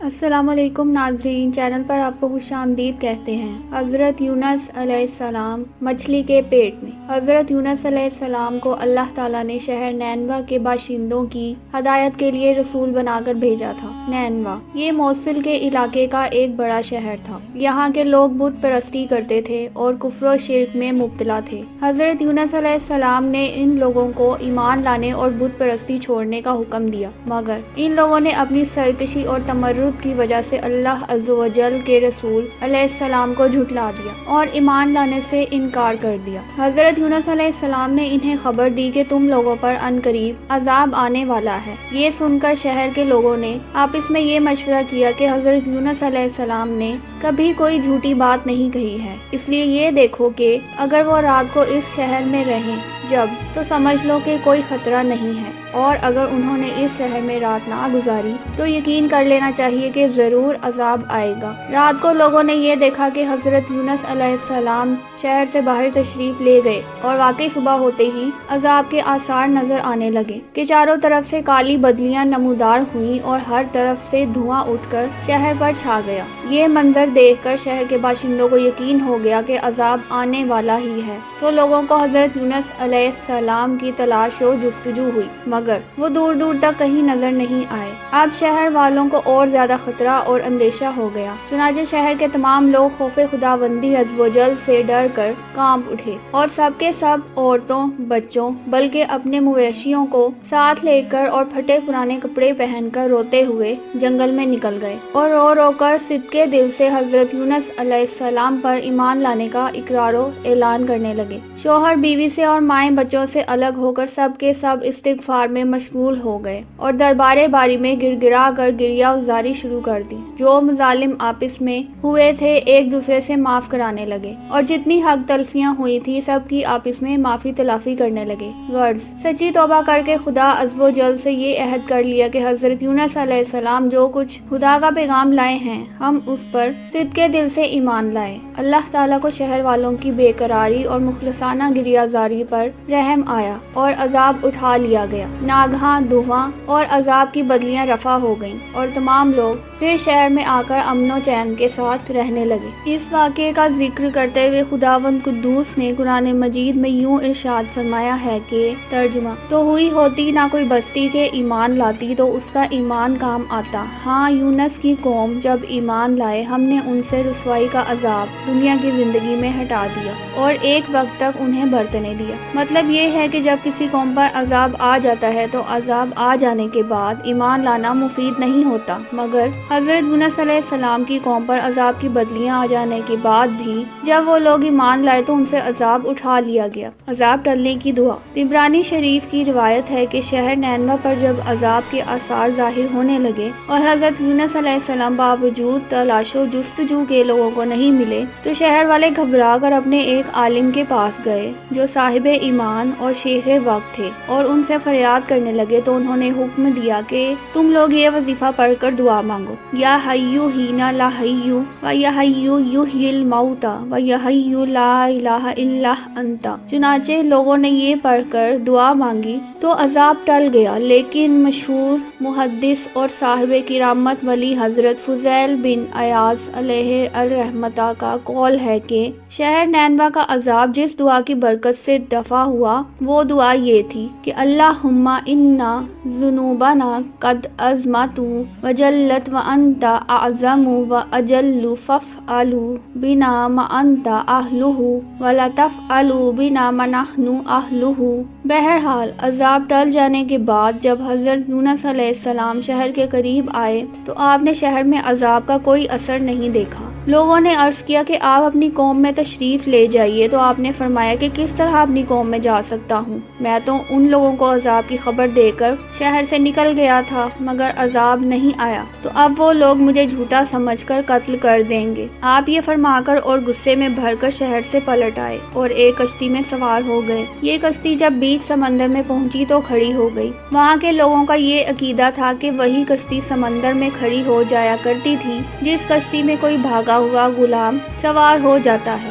السلام علیکم ناظرین، چینل پر آپ کو خوش آمدید کہتے ہیں۔ حضرت یونس علیہ السلام مچھلی کے پیٹ میں۔ حضرت یونس علیہ السلام کو اللہ تعالیٰ نے شہر نینوا کے باشندوں کی ہدایت کے لیے رسول بنا کر بھیجا تھا۔ نینوا یہ موصل کے علاقے کا ایک بڑا شہر تھا۔ یہاں کے لوگ بت پرستی کرتے تھے اور کفر و شرک میں مبتلا تھے۔ حضرت یونس علیہ السلام نے ان لوگوں کو ایمان لانے اور بت پرستی چھوڑنے کا حکم دیا، مگر ان لوگوں نے اپنی سرکشی اور تمرد کی وجہ سے اللہ عز و جل کے رسول علیہ السلام کو جھٹلا دیا اور ایمان لانے سے انکار کر دیا۔ حضرت یونس علیہ السلام نے انہیں خبر دی کہ تم لوگوں پر عنقریب عذاب آنے والا ہے۔ یہ سن کر شہر کے لوگوں نے آپس میں یہ مشورہ کیا کہ حضرت یونس علیہ السلام نے کبھی کوئی جھوٹی بات نہیں کہی ہے، اس لیے یہ دیکھو کہ اگر وہ رات کو اس شہر میں رہیں جب تو سمجھ لو کہ کوئی خطرہ نہیں ہے، اور اگر انہوں نے اس شہر میں رات نہ گزاری تو یقین کر لینا چاہیے کہ ضرور عذاب آئے گا۔ رات کو لوگوں نے یہ دیکھا کہ حضرت یونس علیہ السلام شہر سے باہر تشریف لے گئے، اور واقعی صبح ہوتے ہی عذاب کے آثار نظر آنے لگے کہ چاروں طرف سے کالی بدلیاں نمودار ہوئیں اور ہر طرف سے دھواں اٹھ کر شہر پر چھا گیا۔ یہ منظر دیکھ کر شہر کے باشندوں کو یقین ہو گیا کہ عذاب آنے والا ہی ہے، تو لوگوں کو حضرت یونس علیہ السلام کی تلاش و جستجو ہوئی، مگر وہ دور دور تک کہیں نظر نہیں آئے۔ اب شہر والوں کو اور زیادہ خطرہ اور اندیشہ ہو گیا، چنانچہ شہر کے تمام لوگ خوف خداوندی عز و جل سے ڈر کر کانپ اٹھے، اور سب کے سب عورتوں، بچوں، بلکہ اپنے مویشیوں کو ساتھ لے کر اور پھٹے پرانے کپڑے پہن کر روتے ہوئے جنگل میں نکل گئے، اور رو رو کر صدقے دل سے حضرت یونس علیہ السلام پر ایمان لانے کا اقرار و اعلان کرنے لگے۔ شوہر بیوی سے اور مائیں بچوں سے الگ ہو کر سب کے سب استغفار میں مشغول ہو گئے اور دربارے باری میں گر گرا کر گریہ ازاری شروع کر دی۔ جو مظالم آپس میں ہوئے تھے ایک دوسرے سے معاف کرانے لگے، اور جتنی حق تلفیاں ہوئی تھی سب کی آپس میں معافی تلافی کرنے لگے۔ غرض سچی توبہ کر کے خدا عز و جل سے یہ عہد کر لیا کہ حضرت یونس علیہ السلام جو کچھ خدا کا پیغام لائے ہیں ہم اس پر صدقے دل سے ایمان لائے۔ اللہ تعالیٰ کو شہر والوں کی بے قراری اور مخلصانہ گریہ زاری پر رحم آیا اور عذاب اٹھا لیا گیا۔ ناگہاں دھواں اور عذاب کی بدلیاں رفع ہو گئیں اور تمام لوگ پھر شہر میں آ کر امن و چین کے ساتھ رہنے لگے۔ اس واقعے کا ذکر کرتے ہوئے خداوند قدوس نے قرآن مجید میں یوں ارشاد فرمایا ہے کہ ترجمہ تو ہوئی ہوتی نہ کوئی بستی کے ایمان لاتی تو اس کا ایمان کام آتا، ہاں یونس کی قوم جب ایمان لائے ہم نے ان سے رسوائی کا عذاب دنیا کی زندگی میں ہٹا دیا اور ایک وقت تک انہیں برتنے دیا۔ مطلب یہ ہے کہ جب کسی قوم پر عذاب آ جاتا ہے تو عذاب آ جانے کے بعد ایمان لانا مفید نہیں ہوتا، مگر حضرت یونس علیہ السلام کی قوم پر عذاب کی بدلیاں آ جانے کے بعد بھی جب وہ لوگ ایمان لائے تو ان سے عذاب اٹھا لیا گیا۔ عذاب ٹلنے کی دعا۔ طبرانی شریف کی روایت ہے کہ شہر نینوا پر جب عذاب کے آثار ظاہر ہونے لگے اور حضرت یونس علیہ السلام باوجود تلاش و جستجو کے لوگوں کو نہیں ملے تو شہر والے گھبرا کر اپنے ایک عالم کے پاس گئے جو صاحب ایمان اور شیخ وقت تھے، اور ان سے فریاد کرنے لگے تو انہوں نے حکم دیا کہ تم لوگ یہ وظیفہ پڑھ کر دعا مانگو، یا حیو ہینا لا حیو و یا حیو یحیی الموتا و یا حیو لا الہ الا انت۔ چنانچہ لوگوں نے یہ پڑھ کر دعا مانگی تو عذاب ٹل گیا، لیکن مشہور محدث اور صاحب کرامت ولی حضرت فضیل بن عیاض علیہ الرحمۃ کا قول ہے کہ شہر نینوا کا عذاب جس دعا کی برکت سے دفع ہوا وہ دعا یہ تھی کہ اللہم انا ذنوبنا قد عظمت وجلت وانت اعظم واجل فافعل بنا ما انت اہلہ ولا تفعل بنا ما نحن اہلہ۔ بہرحال عذاب ٹل جانے کے بعد جب حضرت یونس علیہ السلام شہر کے قریب آئے تو آپ نے شہر میں عذاب کا کوئی اثر نہیں دیکھا۔ لوگوں نے عرض کیا کہ آپ اپنی قوم میں تشریف لے جائیے، تو آپ نے فرمایا کہ کس طرح اپنی قوم میں جا سکتا ہوں، میں تو ان لوگوں کو عذاب کی خبر دے کر شہر سے نکل گیا تھا مگر عذاب نہیں آیا، تو اب وہ لوگ مجھے جھوٹا سمجھ کر قتل کر دیں گے۔ آپ یہ فرما کر اور غصے میں بھر کر شہر سے پلٹ آئے اور ایک کشتی میں سوار ہو گئے۔ یہ کشتی جب بیچ سمندر میں پہنچی تو کھڑی ہو گئی۔ وہاں کے لوگوں کا یہ عقیدہ تھا کہ وہی کشتی سمندر میں کھڑی ہو جایا کرتی تھی جس کشتی میں کوئی بھاگا ہوا غلام سوار ہو جاتا ہے۔